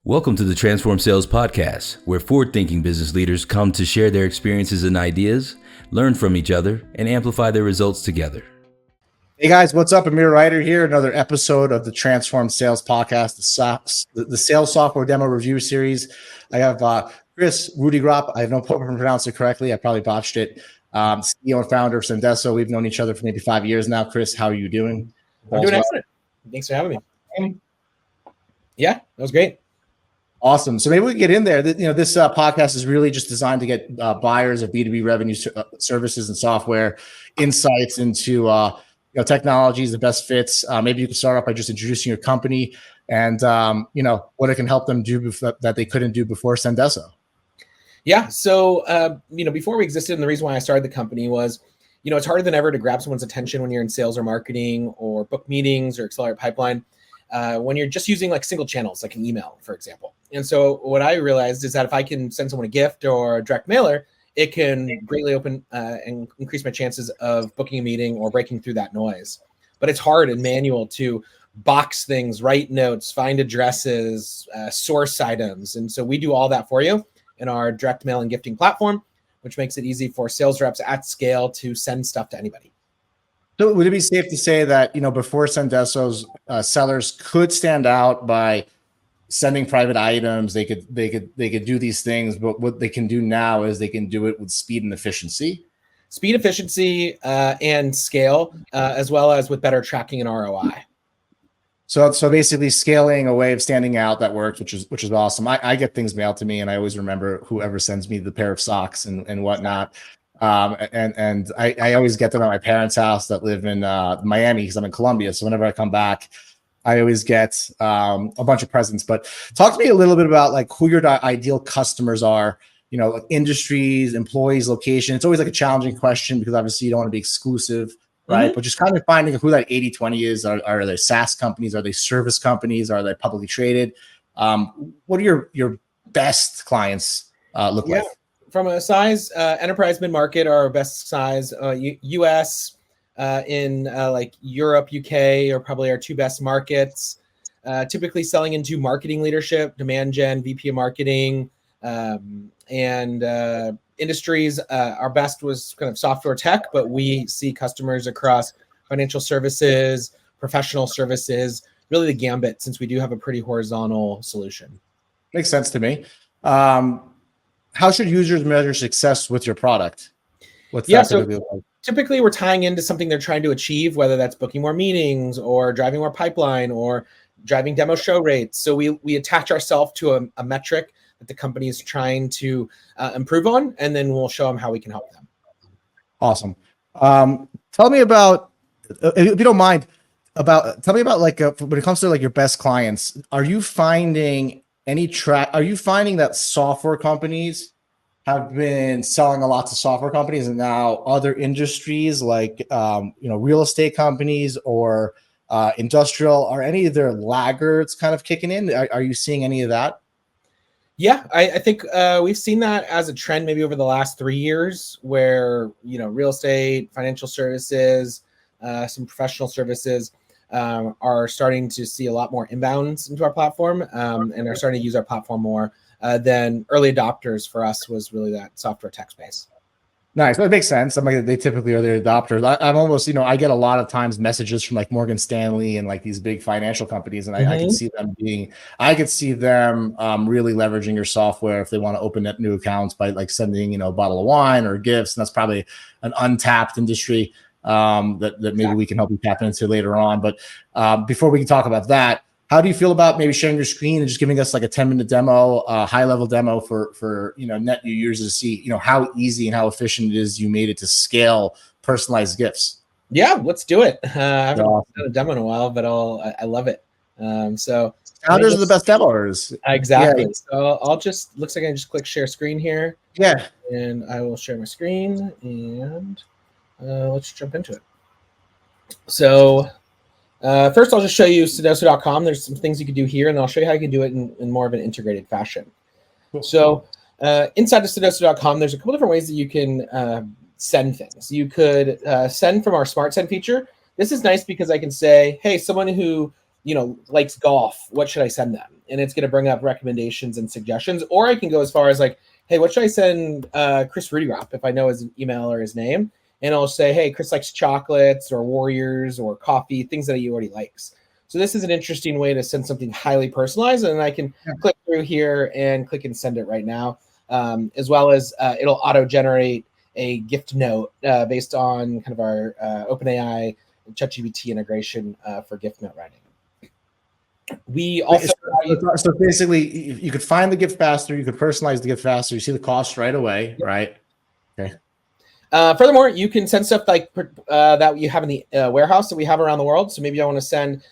Welcome to the Transform Sales Podcast, where forward-thinking business leaders come to share their experiences and ideas, learn from each other, and amplify their results together. Hey guys, what's up? Amir Reiter here. Another episode of the Transform Sales Podcast, the sales software demo review series. I have Kriss Rudeegraap. I don't know if I pronounced it correctly. I probably botched it. CEO and founder of Sendoso. We've known each other for maybe 5 years now. Kriss, how are you doing? I'm doing excellent. Thanks for having me. Yeah, that was great. Awesome. So maybe we can get in there. This podcast is really just designed to get buyers of B2B revenue services and software insights into technologies, the best fits. Maybe you can start off by just introducing your company and what it can help them do that they couldn't do before Sendoso. Yeah. So before we existed, and the reason why I started the company was, it's harder than ever to grab someone's attention when you're in sales or marketing or book meetings or accelerate pipeline. When you're just using like single channels, like an email, for example. And so what I realized is that if I can send someone a gift or a direct mailer, it can greatly open and increase my chances of booking a meeting or breaking through that noise. But it's hard and manual to box things, write notes, find addresses, source items. And so we do all that for you in our direct mail and gifting platform, which makes it easy for sales reps at scale to send stuff to anybody. So would it be safe to say that, before Sendoso's sellers could stand out by sending private items, they could do these things, but what they can do now is they can do it with speed and efficiency? Speed, efficiency, and scale, as well as with better tracking and ROI. So basically scaling a way of standing out that works, which is awesome. I get things mailed to me and I always remember whoever sends me the pair of socks and whatnot. And I always get them at my parents' house that live in Miami because I'm in Colombia. So whenever I come back, I always get a bunch of presents. But talk to me a little bit about like who your ideal customers are, like industries, employees, location. It's always like a challenging question because obviously you don't want to be exclusive, right? Mm-hmm. But just kind of finding who that 80-20 is. Are they SaaS companies? Are they service companies? Are they publicly traded? What do your best clients look like? From a size, enterprise mid-market are our best size. US, in like Europe, UK are probably our two best markets. Typically selling into marketing leadership, demand gen, VP of marketing, and industries. Our best was kind of software tech, but we see customers across financial services, professional services, really the gambit, since we do have a pretty horizontal solution. Makes sense to me. How should users measure success with your product? What's that going to be like? Typically we're tying into something they're trying to achieve, whether that's booking more meetings or driving more pipeline or driving demo show rates. So we attach ourselves to a metric that the company is trying to improve on, and then we'll show them how we can help them. Awesome. Tell me about, if you don't mind, tell me about like when it comes to like your best clients, are you finding that software companies have been selling a lot to software companies and now other industries like, real estate companies or industrial, are any of their laggards kind of kicking in? Are you seeing any of that? Yeah, I think we've seen that as a trend maybe over the last 3 years where, real estate, financial services, some professional services are starting to see a lot more inbounds into our platform and are starting to use our platform more than early adopters. For us was really that software tech space. Nice. That makes sense. I'm like, they typically are the adopters. I'm almost, I get a lot of times messages from like Morgan Stanley and like these big financial companies. And I can see them really leveraging your software if they want to open up new accounts by like sending, a bottle of wine or gifts. And that's probably an untapped industry that maybe we can help you tap into later on. But before we can talk about that, how do you feel about maybe sharing your screen and just giving us like a 10-minute demo, high-level demo for net new users to see, how easy and how efficient it is you made it to scale personalized gifts? Yeah, let's do it. I haven't done a demo in a while, but I love it. So founders are the best demoers. Exactly. Yeah. So looks like I just click share screen here. Yeah. And I will share my screen and let's jump into it. So first, I'll just show you Sendoso.com. There's some things you can do here, and I'll show you how you can do it in more of an integrated fashion. Cool. So inside of Sendoso.com, there's a couple different ways that you can send things. You could send from our Smart Send feature. This is nice because I can say, hey, someone who likes golf. What should I send them? And it's going to bring up recommendations and suggestions. Or I can go as far as like, hey, what should I send Kriss Rudeegraap if I know his email or his name? And I'll say, hey, Chris likes chocolates or Warriors or coffee, things that he already likes. So this is an interesting way to send something highly personalized. And I can click through here and click and send it right now, as well as it'll auto-generate a gift note based on kind of our OpenAI ChatGPT integration for gift note writing. We also so basically you could find the gift faster, you could personalize the gift faster, you see the cost right away, right? Okay. Furthermore, you can send stuff like that you have in the warehouse that we have around the world. So maybe I want to send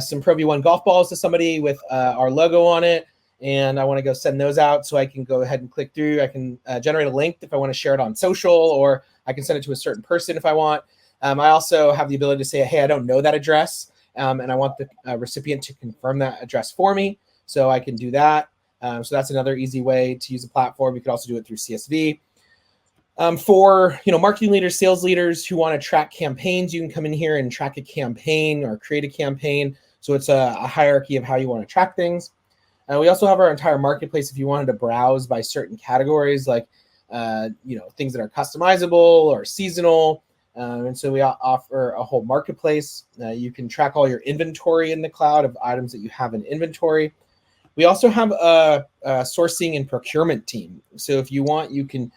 some Pro V1 golf balls to somebody with our logo on it, and I want to go send those out. So I can go ahead and click through. I can generate a link if I want to share it on social, or I can send it to a certain person if I want. I also have the ability to say, hey, I don't know that address, and I want the recipient to confirm that address for me. So I can do that. So that's another easy way to use the platform. You could also do it through CSV. For marketing leaders, sales leaders who want to track campaigns, you can come in here and track a campaign or create a campaign. So it's a hierarchy of how you want to track things. We also have our entire marketplace if you wanted to browse by certain categories, like things that are customizable or seasonal. And so we offer a whole marketplace. You can track all your inventory in the cloud of items that you have in inventory. We also have a sourcing and procurement team. So if you want, you can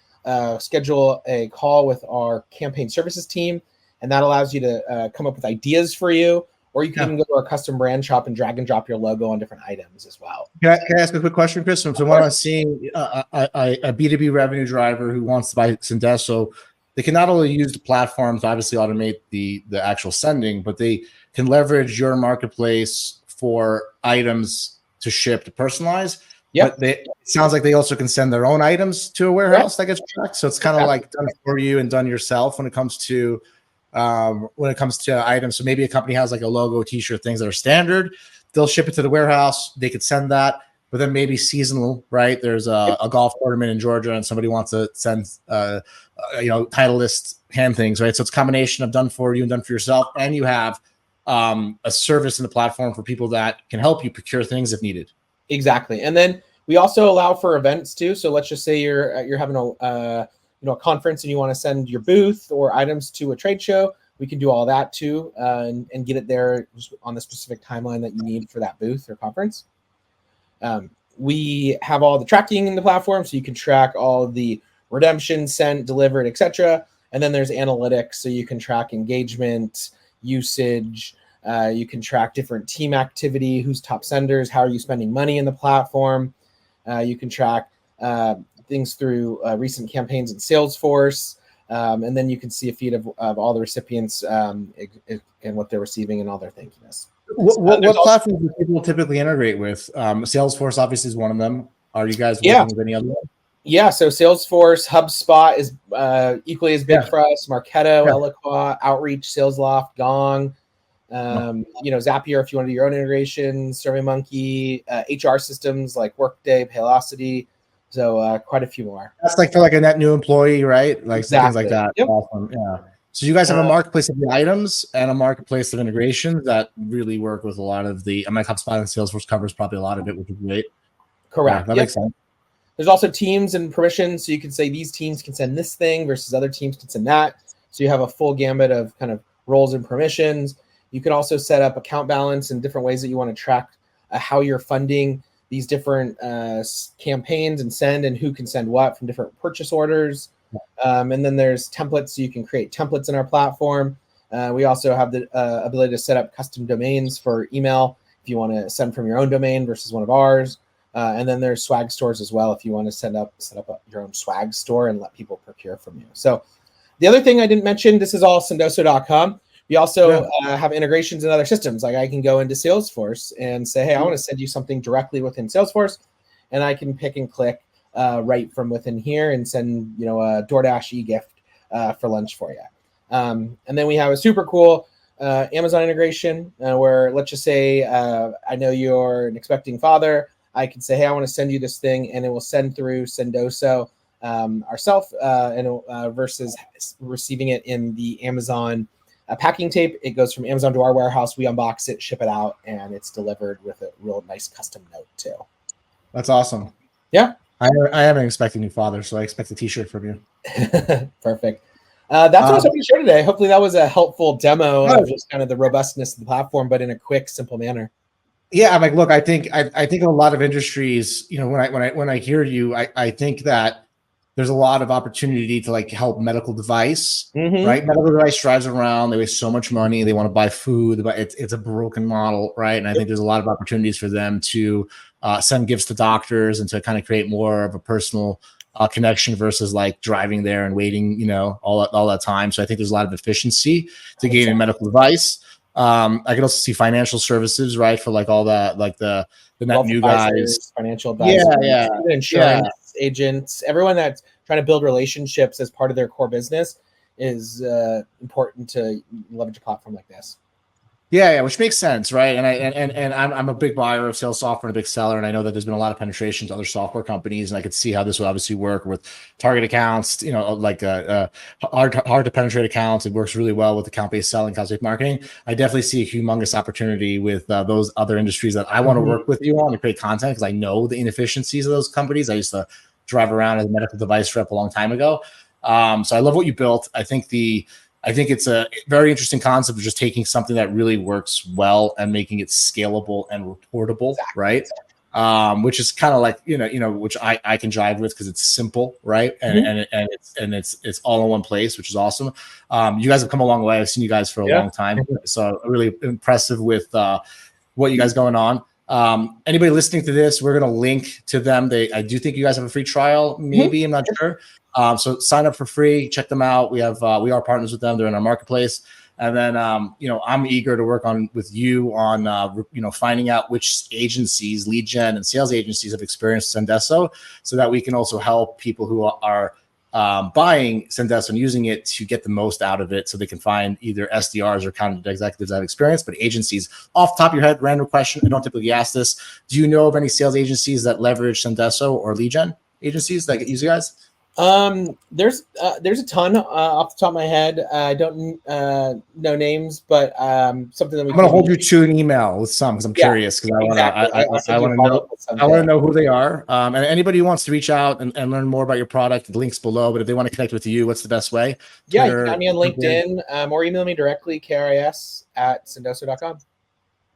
schedule a call with our campaign services team, and that allows you to come up with ideas for you, or you can even go to our custom brand shop and drag and drop your logo on different items as well. Can I ask a quick question, Chris? So when I'm seeing a B2B revenue driver who wants to buy Sendoso, they can not only use the platform to obviously automate the actual sending, but they can leverage your marketplace for items to ship, to personalize. But it sounds like they also can send their own items to a warehouse that gets tracked. So it's kind of like done for you and done yourself when it comes to items. So maybe a company has like a logo, t-shirt, things that are standard. They'll ship it to the warehouse. They could send that, but then maybe seasonal, right? There's a golf tournament in Georgia, and somebody wants to send Titleist hand things, right? So it's a combination of done for you and done for yourself, and you have a service in the platform for people that can help you procure things if needed. Exactly. And then we also allow for events too. So let's just say you're having a conference and you want to send your booth or items to a trade show. We can do all that too, and get it there on the specific timeline that you need for that booth or conference. We have all the tracking in the platform, so you can track all of the redemption, sent, delivered, etc. And then there's analytics, so you can track engagement, usage. You can track different team activity, who's top senders, how are you spending money in the platform. You can track things through recent campaigns in Salesforce. And then you can see a feed of all the recipients and what they're receiving and all their thank yous. What platforms do people typically integrate with? Salesforce obviously is one of them. Are you guys working with any other one? Yeah, so Salesforce, HubSpot is equally as big for us. Marketo, Eloqua, Outreach, SalesLoft, Gong. Zapier if you want to do your own integration, SurveyMonkey, HR systems like Workday, Paylocity, so quite a few more. That's like for like a net new employee, right? Like things like that. Yep. Awesome. Yeah. So you guys have a marketplace of the items and a marketplace of integrations that really work with a lot of the. HubSpot and Salesforce covers probably a lot of it, which is great. Correct. Yeah, that makes sense. There's also teams and permissions, so you can say these teams can send this thing versus other teams can send that. So you have a full gambit of kind of roles and permissions. You can also set up account balance in different ways that you want to track how you're funding these different campaigns and send and who can send what from different purchase orders. And then there's templates, so you can create templates in our platform. We also have the ability to set up custom domains for email if you want to send from your own domain versus one of ours. And then there's swag stores as well if you want to set up your own swag store and let people procure from you. So the other thing I didn't mention, this is all Sendoso.com. We also have integrations in other systems. Like I can go into Salesforce and say, hey, I want to send you something directly within Salesforce. And I can pick and click right from within here and send, a DoorDash e-gift for lunch for you. And then we have a super cool Amazon integration where let's just say I know you're an expecting father. I can say, hey, I want to send you this thing, and it will send through Sendoso ourselves versus receiving it in the Amazon packing tape. It goes from Amazon to our warehouse. We unbox it, ship it out, and it's delivered with a real nice custom note too. That's awesome. Yeah. I am an expecting new father, so I expect a t-shirt from you. Perfect. That's what I was hoping to share today. Hopefully that was a helpful demo of just kind of the robustness of the platform, but in a quick, simple manner. Yeah, I'm like, look, I think in a lot of industries, when I hear you, I think that there's a lot of opportunity to like help medical device, right? Medical device drives around, they waste so much money, they want to buy food, but it's a broken model, right? And I think there's a lot of opportunities for them to send gifts to doctors and to kind of create more of a personal connection versus like driving there and waiting, all that time. So I think there's a lot of efficiency to gain in medical device. I can also see financial services, right? For like all that, like the net new guys, financial advisors, insurance agents, everyone that's trying to build relationships as part of their core business is important to leverage a platform like this. Yeah, which makes sense, right? And I'm a big buyer of sales software and a big seller, and I know that there's been a lot of penetration to other software companies, and I could see how this would obviously work with target accounts, like hard to penetrate accounts. It works really well with account-based selling, account-based marketing. I definitely see a humongous opportunity with those other industries that I want to work with you on to create content because I know the inefficiencies of those companies. I used to drive around as a medical device rep a long time ago. So I love what you built. I think it's a very interesting concept of just taking something that really works well and making it scalable and reportable, right? Which is kind of like, which I can jive with because it's simple, right? And it's all in one place, which is awesome. You guys have come a long way. I've seen you guys for a long time. So really impressive with what you guys going on. Anybody listening to this, we're going to link to them. I do think you guys have a free trial. Maybe, I'm not sure. So sign up for free, check them out. We are partners with them. They're in our marketplace. And then, I'm eager to work with you on, finding out which agencies, lead gen and sales agencies have experienced Sendoso so that we can also help people who are buying Sendoso and using it to get the most out of it so they can find either SDRs or account executives that have experience, but agencies. Off the top of your head, random question, I don't typically ask this. Do you know of any sales agencies that leverage Sendoso or lead gen agencies that use you guys? There's a ton off the top of my head. I don't know names, but something that I'm gonna hold you to an email with some because I'm curious because I want to know who they are. And anybody who wants to reach out and learn more about your product, the link's below. But if they want to connect with you, what's the best way? Twitter, you can find me on LinkedIn or email me directly, KRIS@sendoso.com.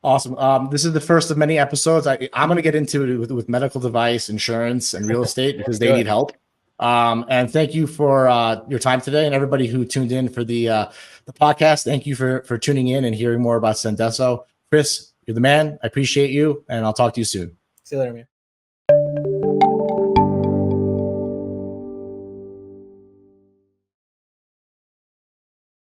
Awesome. This is the first of many episodes. I'm going to get into it with medical device, insurance, and real estate because they need help. And thank you for your time today, and everybody who tuned in for the podcast. Thank you for tuning in and hearing more about Sendoso. Kriss, you're the man. I appreciate you, and I'll talk to you soon. See you later, man.